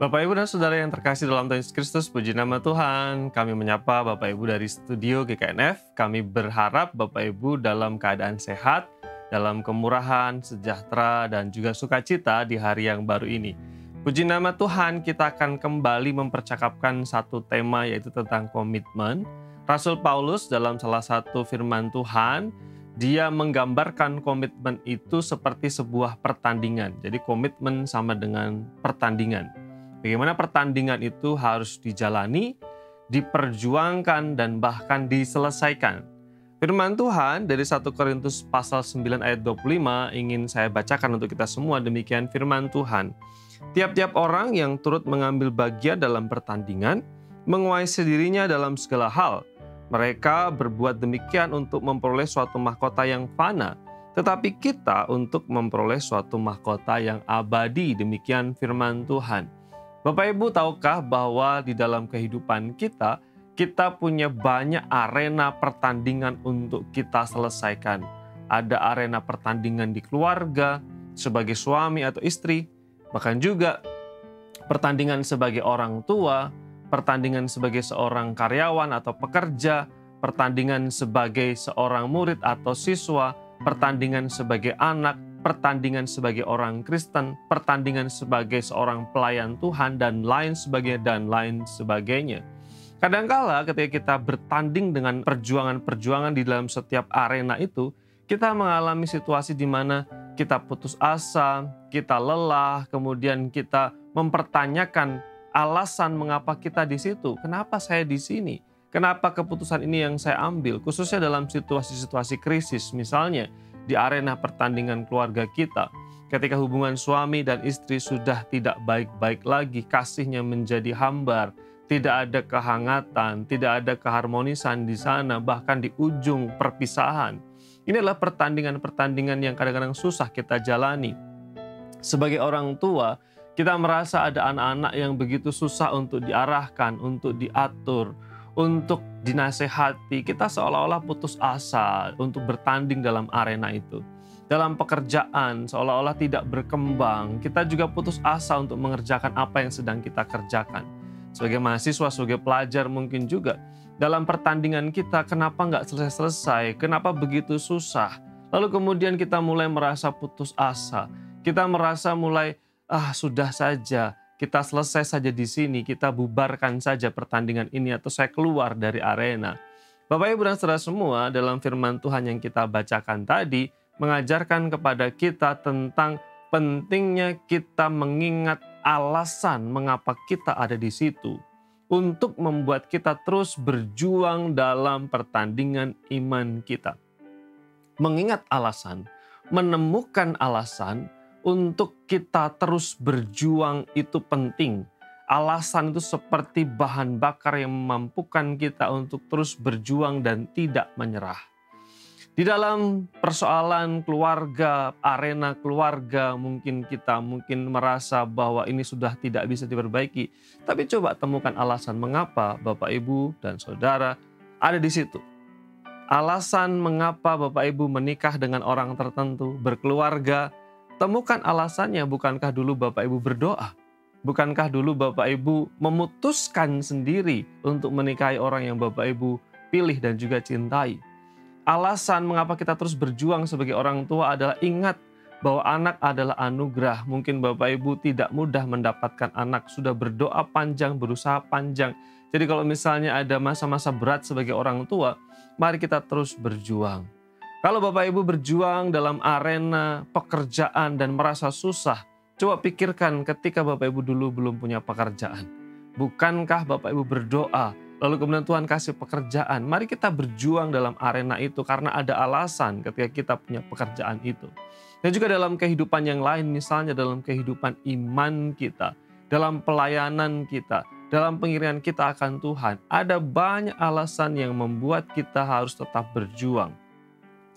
Bapak, Ibu, dan Saudara yang terkasih dalam Tuhan Yesus Kristus, puji nama Tuhan. Kami menyapa Bapak Ibu dari studio GKNF. Kami berharap Bapak Ibu dalam keadaan sehat, dalam kemurahan, sejahtera, dan juga sukacita di hari yang baru ini. Puji nama Tuhan, kita akan kembali mempercakapkan satu tema, yaitu tentang komitmen. Rasul Paulus dalam salah satu firman Tuhan, dia menggambarkan komitmen itu seperti sebuah pertandingan. Jadi komitmen sama dengan pertandingan. Bagaimana pertandingan itu harus dijalani, diperjuangkan, dan bahkan diselesaikan. Firman Tuhan dari 1 Korintus pasal 9 ayat 25 ingin saya bacakan untuk kita semua. Demikian firman Tuhan. Tiap-tiap orang yang turut mengambil bagian dalam pertandingan, menguasai dirinya dalam segala hal. Mereka berbuat demikian untuk memperoleh suatu mahkota yang fana, tetapi kita untuk memperoleh suatu mahkota yang abadi. Demikian firman Tuhan. Bapak Ibu, tahukah bahwa di dalam kehidupan kita punya banyak arena pertandingan untuk kita selesaikan. Ada arena pertandingan di keluarga, sebagai suami atau istri, bahkan juga pertandingan sebagai orang tua, pertandingan sebagai seorang karyawan atau pekerja, pertandingan sebagai seorang murid atau siswa, pertandingan sebagai anak, pertandingan sebagai orang Kristen, pertandingan sebagai seorang pelayan Tuhan, dan lain sebagainya. Kadangkala ketika kita bertanding dengan perjuangan-perjuangan di dalam setiap arena itu, kita mengalami situasi di mana kita putus asa, kita lelah, kemudian kita mempertanyakan alasan mengapa kita di situ. Kenapa saya di sini? Kenapa keputusan ini yang saya ambil? Khususnya dalam situasi-situasi krisis, misalnya di arena pertandingan keluarga kita. Ketika hubungan suami dan istri sudah tidak baik-baik lagi, kasihnya menjadi hambar, tidak ada kehangatan, tidak ada keharmonisan di sana, bahkan di ujung perpisahan. Ini adalah pertandingan-pertandingan yang kadang-kadang susah kita jalani. Sebagai orang tua, kita merasa ada anak-anak yang begitu susah untuk diarahkan, untuk diatur, untuk dinasehati. Kita seolah-olah putus asa untuk bertanding dalam arena itu. Dalam pekerjaan seolah-olah tidak berkembang. Kita juga putus asa untuk mengerjakan apa yang sedang kita kerjakan. Sebagai mahasiswa, sebagai pelajar mungkin juga. Dalam pertandingan kita, kenapa nggak selesai-selesai? Kenapa begitu susah? Lalu kemudian kita mulai merasa putus asa. Kita merasa mulai, sudah saja. Kita selesai saja di sini, kita bubarkan saja pertandingan ini atau saya keluar dari arena. Bapak, Ibu, dan Saudara semua, dalam firman Tuhan yang kita bacakan tadi, mengajarkan kepada kita tentang pentingnya kita mengingat alasan mengapa kita ada di situ, untuk membuat kita terus berjuang dalam pertandingan iman kita. Mengingat alasan, menemukan alasan, untuk kita terus berjuang itu penting. Alasan itu seperti bahan bakar yang memampukan kita untuk terus berjuang dan tidak menyerah. Di dalam persoalan keluarga, arena keluarga, mungkin kita merasa bahwa ini sudah tidak bisa diperbaiki. Tapi coba temukan alasan mengapa Bapak, Ibu, dan Saudara ada di situ. Alasan mengapa Bapak, Ibu menikah dengan orang tertentu, berkeluarga. Temukan alasannya. Bukankah dulu Bapak Ibu berdoa? Bukankah dulu Bapak Ibu memutuskan sendiri untuk menikahi orang yang Bapak Ibu pilih dan juga cintai? Alasan mengapa kita terus berjuang sebagai orang tua adalah ingat bahwa anak adalah anugerah. Mungkin Bapak Ibu tidak mudah mendapatkan anak, sudah berdoa panjang, berusaha panjang. Jadi kalau misalnya ada masa-masa berat sebagai orang tua, mari kita terus berjuang. Kalau Bapak Ibu berjuang dalam arena pekerjaan dan merasa susah, coba pikirkan ketika Bapak Ibu dulu belum punya pekerjaan. Bukankah Bapak Ibu berdoa, lalu kemudian Tuhan kasih pekerjaan? Mari kita berjuang dalam arena itu karena ada alasan ketika kita punya pekerjaan itu. Dan juga dalam kehidupan yang lain, misalnya dalam kehidupan iman kita, dalam pelayanan kita, dalam pengiringan kita akan Tuhan, ada banyak alasan yang membuat kita harus tetap berjuang.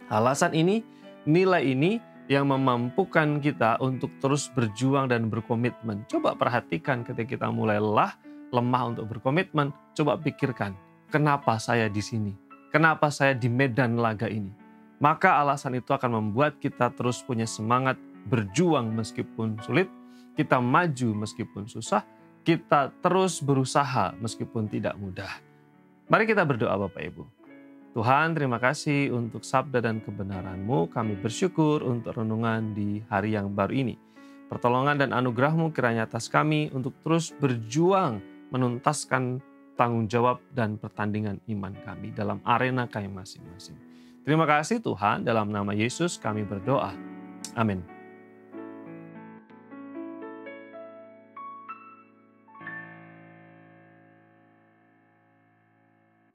Alasan ini, nilai ini yang memampukan kita untuk terus berjuang dan berkomitmen. Coba perhatikan ketika kita mulai lelah, lemah untuk berkomitmen, coba pikirkan, kenapa saya di sini? Kenapa saya di medan laga ini? Maka alasan itu akan membuat kita terus punya semangat berjuang meskipun sulit, kita maju meskipun susah, kita terus berusaha meskipun tidak mudah. Mari kita berdoa Bapak Ibu. Tuhan, terima kasih untuk sabda dan kebenaran-Mu. Kami bersyukur untuk renungan di hari yang baru ini. Pertolongan dan anugerah-Mu kiranya atas kami untuk terus berjuang menuntaskan tanggung jawab dan pertandingan iman kami dalam arena kami masing-masing. Terima kasih Tuhan, dalam nama Yesus kami berdoa. Amin.